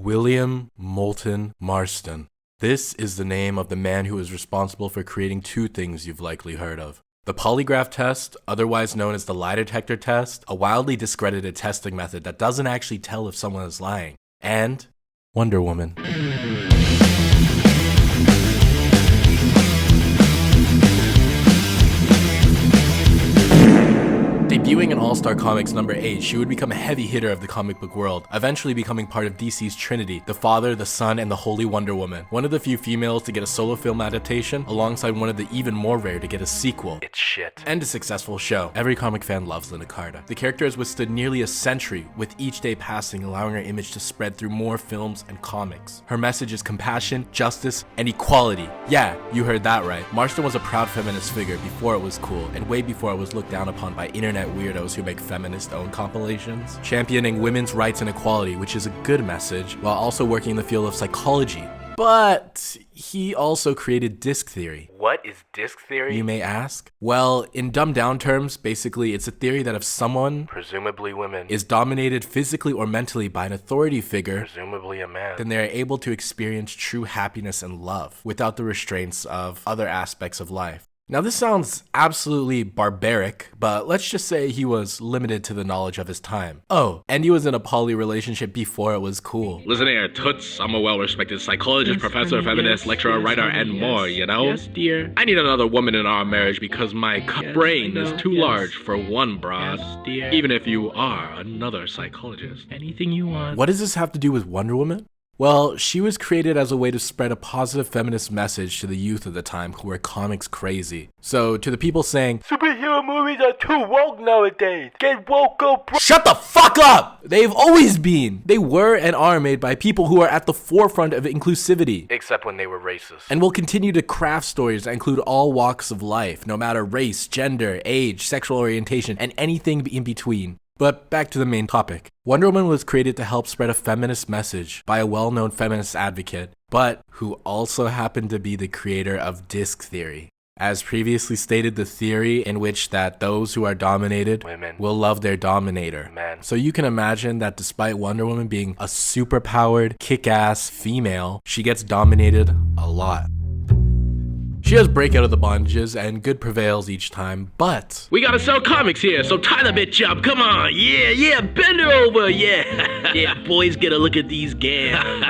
William Moulton Marston. This is the name of the man who is responsible for creating two things you've likely heard of. The polygraph test, otherwise known as the lie detector test, a wildly discredited testing method that doesn't actually tell if someone is lying, and Wonder Woman. Debuting in All-Star Comics number 8, she would become a heavy hitter of the comic book world, eventually becoming part of DC's Trinity, the Father, the Son, and the Holy Wonder Woman. One of the few females to get a solo film adaptation, alongside one of the even more rare to get a sequel. It's shit. And a successful show. Every comic fan loves Linda Carter. The character has withstood nearly a century, with each day passing allowing her image to spread through more films and comics. Her message is compassion, justice, and equality. Yeah, you heard that right. Marston was a proud feminist figure before it was cool, and way before it was looked down upon by internet weirdos who make feminist-owned compilations, championing women's rights and equality, which is a good message, while also working in the field of psychology. But he also created disc theory. What is disc theory, you may ask? Well, in dumbed down terms, basically it's a theory that if someone, presumably women, is dominated physically or mentally by an authority figure, presumably a man, then they are able to experience true happiness and love without the restraints of other aspects of life. Now this sounds absolutely barbaric, but let's just say he was limited to the knowledge of his time. Oh, and he was in a poly relationship before it was cool. Listen here, toots, I'm a well-respected psychologist, professor, feminist, lecturer, writer, and more, you know? Yes, dear. I need another woman in our marriage because my brain is too large for one broad. Yes, dear. Even if you are another psychologist. Anything you want. What does this have to do with Wonder Woman? Well, she was created as a way to spread a positive feminist message to the youth of the time who were comics crazy. So, to the people saying, superhero movies are too woke nowadays. Get woke up, bro. shut the fuck up! They've always been. They were and are made by people who are at the forefront of inclusivity. Except when they were racist. And will continue to craft stories that include all walks of life, no matter race, gender, age, sexual orientation, and anything in between. But back to the main topic. Wonder Woman was created to help spread a feminist message by a well-known feminist advocate, but who also happened to be the creator of disc theory. As previously stated, the theory in which that those who are dominated women will love their dominator. men. So you can imagine that despite Wonder Woman being a super-powered, kick-ass female, she gets dominated a lot. She does break out of the bondages, and good prevails each time, but We gotta sell comics here, so tie the bitch up, come on, yeah, bend her over, yeah. Yeah, boys, get a look at these gams.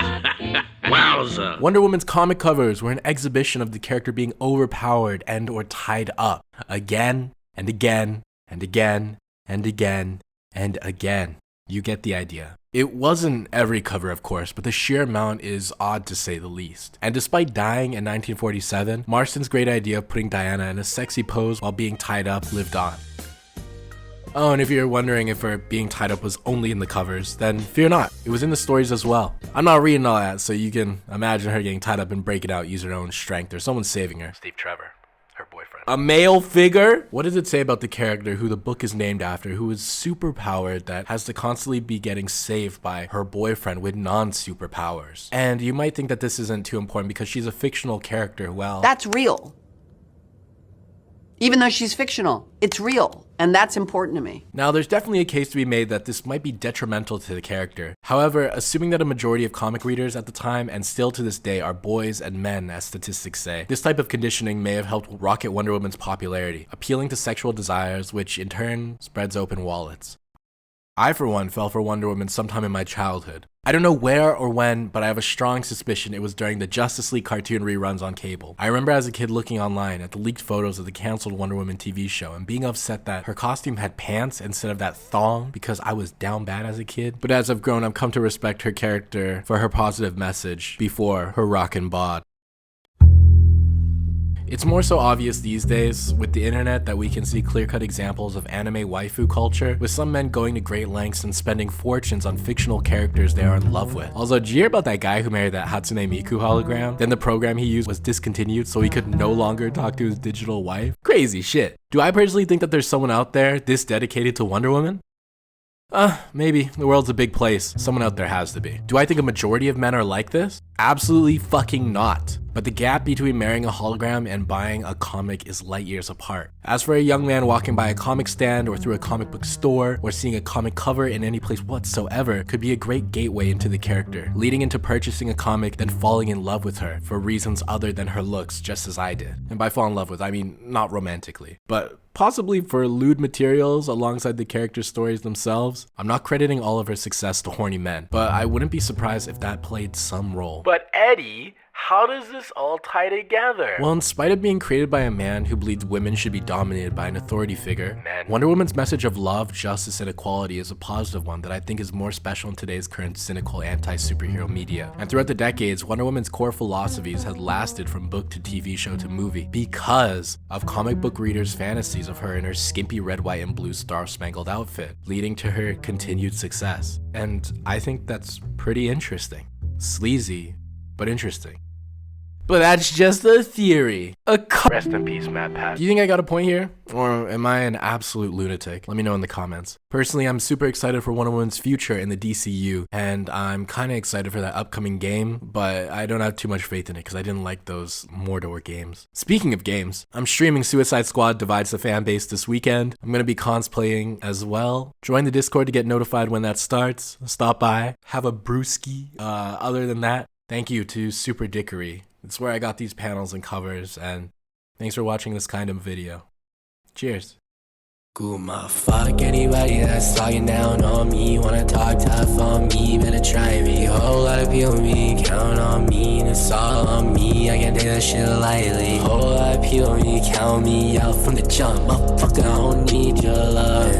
Wowza. Wonder Woman's comic covers were an exhibition of the character being overpowered and or tied up again and again and again and again and again. You get the idea. It wasn't every cover, of course, but the sheer amount is odd to say the least. And despite dying in 1947, Marston's great idea of putting Diana in a sexy pose while being tied up lived on. Oh, and if you're wondering if her being tied up was only in the covers, then fear not, it was in the stories as well. I'm not reading all that, so you can imagine her getting tied up and breaking out using her own strength or someone saving her. Steve Trevor, her boyfriend. A male figure? What does it say about the character who the book is named after, who is superpowered that has to constantly be getting saved by her boyfriend with non-superpowers? And you might think that this isn't too important because she's a fictional character, well... That's real. Even though she's fictional, it's real, and that's important to me. Now, there's definitely a case to be made that this might be detrimental to the character. However, assuming that a majority of comic readers at the time, and still to this day, are boys and men, as statistics say, this type of conditioning may have helped rocket Wonder Woman's popularity, appealing to sexual desires, which in turn spreads open wallets. I, for one, fell for Wonder Woman sometime in my childhood. I don't know where or when, but I have a strong suspicion it was during the Justice League cartoon reruns on cable. I remember as a kid looking online at the leaked photos of the cancelled Wonder Woman TV show and being upset that her costume had pants instead of that thong because I was down bad as a kid. But as I've grown, I've come to respect her character for her positive message before her rockin' bod. It's more so obvious these days with the internet that we can see clear-cut examples of anime waifu culture, with some men going to great lengths and spending fortunes on fictional characters they are in love with. Also, did you hear about that guy who married that Hatsune Miku hologram? Then the program he used was discontinued so he could no longer talk to his digital wife? Crazy shit. Do I personally think that there's someone out there this dedicated to Wonder Woman? Maybe. The world's a big place. Someone out there has to be. Do I think a majority of men are like this? Absolutely fucking not. But the gap between marrying a hologram and buying a comic is light years apart. As for a young man walking by a comic stand or through a comic book store or seeing a comic cover in any place whatsoever could be a great gateway into the character, leading into purchasing a comic then falling in love with her for reasons other than her looks, just as I did. And by fall in love with, I mean not romantically, but possibly for lewd materials alongside the character stories themselves. I'm not crediting all of her success to horny men, but I wouldn't be surprised if that played some role. But Eddie, how does this all tie together? Well, in spite of being created by a man who believes women should be dominated by an authority figure, Wonder Woman's message of love, justice, and equality is a positive one that I think is more special in today's current cynical anti-superhero media. And throughout the decades, Wonder Woman's core philosophies have lasted from book to TV show to movie because of comic book readers' fantasies of her in her skimpy red, white, and blue star-spangled outfit, leading to her continued success. And I think that's pretty interesting. Sleazy, but interesting. But that's just a theory. Rest in peace, Matt Pat. Do you think I got a point here? Or am I an absolute lunatic? Let me know in the comments. Personally, I'm super excited for Wonder Woman's future in the DCU, and I'm kind of excited for that upcoming game, but I don't have too much faith in it because I didn't like those Mordor games. Speaking of games, I'm streaming Suicide Squad Divides the Fan Base this weekend. I'm going to be cosplaying as well. Join the Discord to get notified when that starts. Stop by, have a brewski. Other than that, thank you to Superdickery. It's where I got these panels and covers, and thanks for watching this kind of video. Cheers. Guma, fuck anybody that's talking down on me. Wanna talk tough on me, better try me. Whole lot of people me, count on me, and it's all on me. I can't take that shit lightly. Whole lot of people me, count me out from the jump. Motherfucker, I don't need your love.